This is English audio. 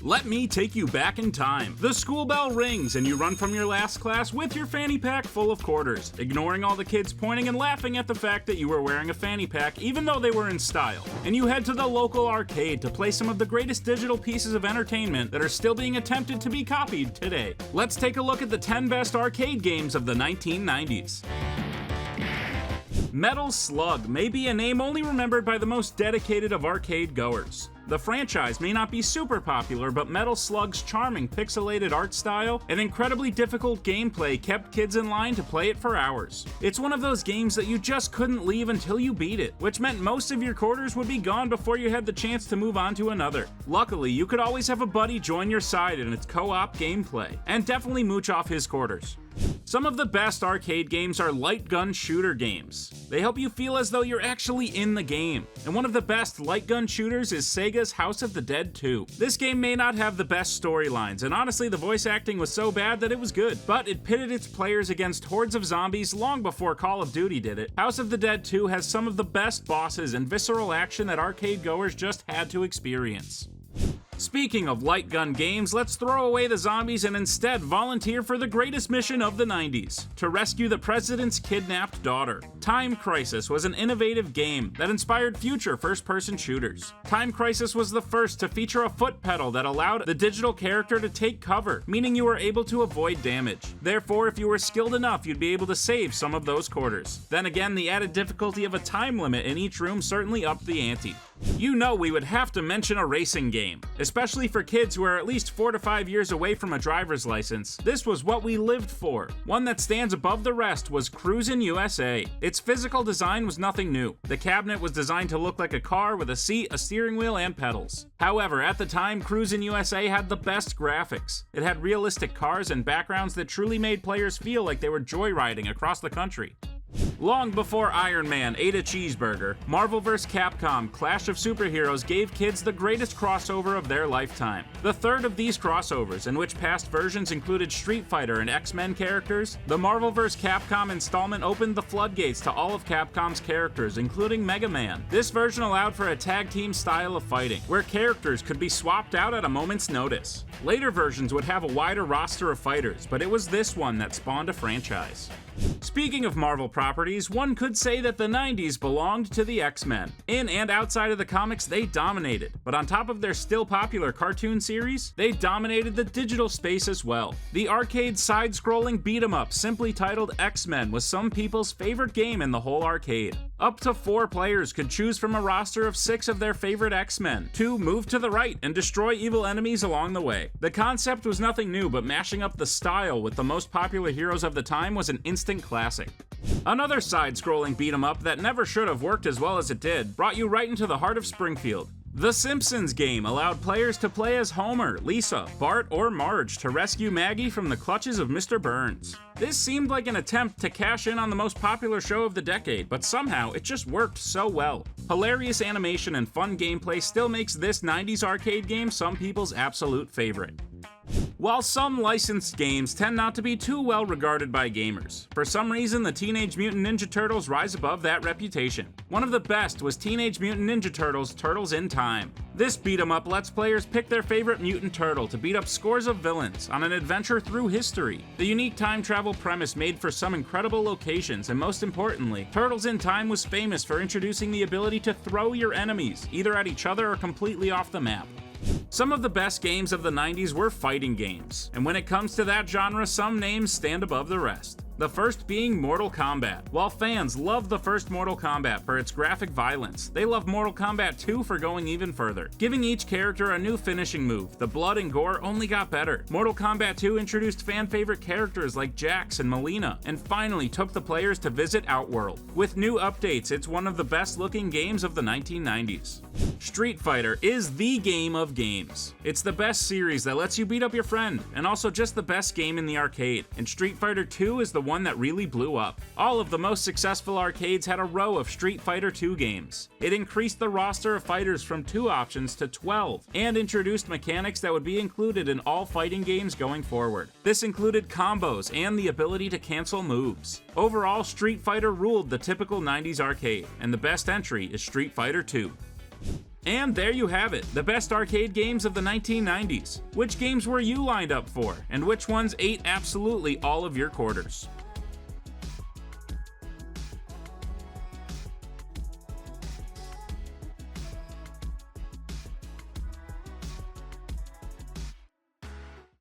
Let me take you back in time. The school bell rings and you run from your last class with your fanny pack full of quarters, ignoring all the kids pointing and laughing at the fact that you were wearing a fanny pack even though they were in style. And you head to the local arcade to play some of the greatest digital pieces of entertainment that are still being attempted to be copied today. Let's take a look at the 10 best arcade games of the 1990s. Metal Slug may be a name only remembered by the most dedicated of arcade goers. The franchise may not be super popular, but Metal Slug's charming pixelated art style and incredibly difficult gameplay kept kids in line to play it for hours. It's one of those games that you just couldn't leave until you beat it, which meant most of your quarters would be gone before you had the chance to move on to another. Luckily, you could always have a buddy join your side in its co-op gameplay, and definitely mooch off his quarters. Some of the best arcade games are light gun shooter games. They help you feel as though you're actually in the game. And one of the best light gun shooters is Sega's House of the Dead 2. This game may not have the best storylines, and honestly the voice acting was so bad that it was good, but it pitted its players against hordes of zombies long before Call of Duty did it. House of the Dead 2 has some of the best bosses and visceral action that arcade goers just had to experience. Speaking of light gun games, let's throw away the zombies and instead volunteer for the greatest mission of the 90s, to rescue the president's kidnapped daughter. Time Crisis was an innovative game that inspired future first-person shooters. Time Crisis was the first to feature a foot pedal that allowed the digital character to take cover, meaning you were able to avoid damage. Therefore, if you were skilled enough, you'd be able to save some of those quarters. Then again, the added difficulty of a time limit in each room certainly upped the ante. You know we would have to mention a racing game. Especially for kids who are at least 4 to 5 years away from a driver's license, this was what we lived for. One that stands above the rest was Cruis'n USA. Its physical design was nothing new. The cabinet was designed to look like a car with a seat, a steering wheel, and pedals. However, at the time, Cruis'n USA had the best graphics. It had realistic cars and backgrounds that truly made players feel like they were joyriding across the country. Long before Iron Man ate a cheeseburger, Marvel vs. Capcom Clash of Superheroes gave kids the greatest crossover of their lifetime. The third of these crossovers, in which past versions included Street Fighter and X-Men characters, the Marvel vs. Capcom installment opened the floodgates to all of Capcom's characters, including Mega Man. This version allowed for a tag team style of fighting, where characters could be swapped out at a moment's notice. Later versions would have a wider roster of fighters, but it was this one that spawned a franchise. Speaking of Marvel properties, one could say that the 90s belonged to the X-Men. In and outside of the comics, they dominated. But on top of their still popular cartoon series, they dominated the digital space as well. The arcade side-scrolling beat-em-up simply titled X-Men was some people's favorite game in the whole arcade. Up to 4 players could choose from a roster of 6 of their favorite X-Men to move to the right and destroy evil enemies along the way. The concept was nothing new, but mashing up the style with the most popular heroes of the time was an instant classic. Another side-scrolling beat-em-up that never should have worked as well as it did brought you right into the heart of Springfield. The Simpsons game allowed players to play as Homer, Lisa, Bart, or Marge to rescue Maggie from the clutches of Mr. Burns. This seemed like an attempt to cash in on the most popular show of the decade, but somehow it just worked so well. Hilarious animation and fun gameplay still makes this 90s arcade game some people's absolute favorite. While some licensed games tend not to be too well regarded by gamers, for some reason the Teenage Mutant Ninja Turtles rise above that reputation. One of the best was Teenage Mutant Ninja Turtles: Turtles in Time. This beat-em-up lets players pick their favorite mutant turtle to beat up scores of villains on an adventure through history. The unique time travel premise made for some incredible locations, and most importantly, Turtles in Time was famous for introducing the ability to throw your enemies, either at each other or completely off the map. Some of the best games of the 90s were fighting games, and when it comes to that genre, some names stand above the rest. The first being Mortal Kombat. While fans love the first Mortal Kombat for its graphic violence, they love Mortal Kombat 2 for going even further. Giving each character a new finishing move, the blood and gore only got better. Mortal Kombat 2 introduced fan-favorite characters like Jax and Mileena, and finally took the players to visit Outworld. With new updates, it's one of the best-looking games of the 1990s. Street Fighter is the game of games. It's the best series that lets you beat up your friend, and also just the best game in the arcade, and Street Fighter 2 is the one that really blew up. All of the most successful arcades had a row of Street Fighter 2 games. It increased the roster of fighters from 2 options to 12, and introduced mechanics that would be included in all fighting games going forward. This included combos and the ability to cancel moves. Overall, Street Fighter ruled the typical 90s arcade, and the best entry is Street Fighter 2. And there you have it, the best arcade games of the 1990s. Which games were you lined up for, and which ones ate absolutely all of your quarters?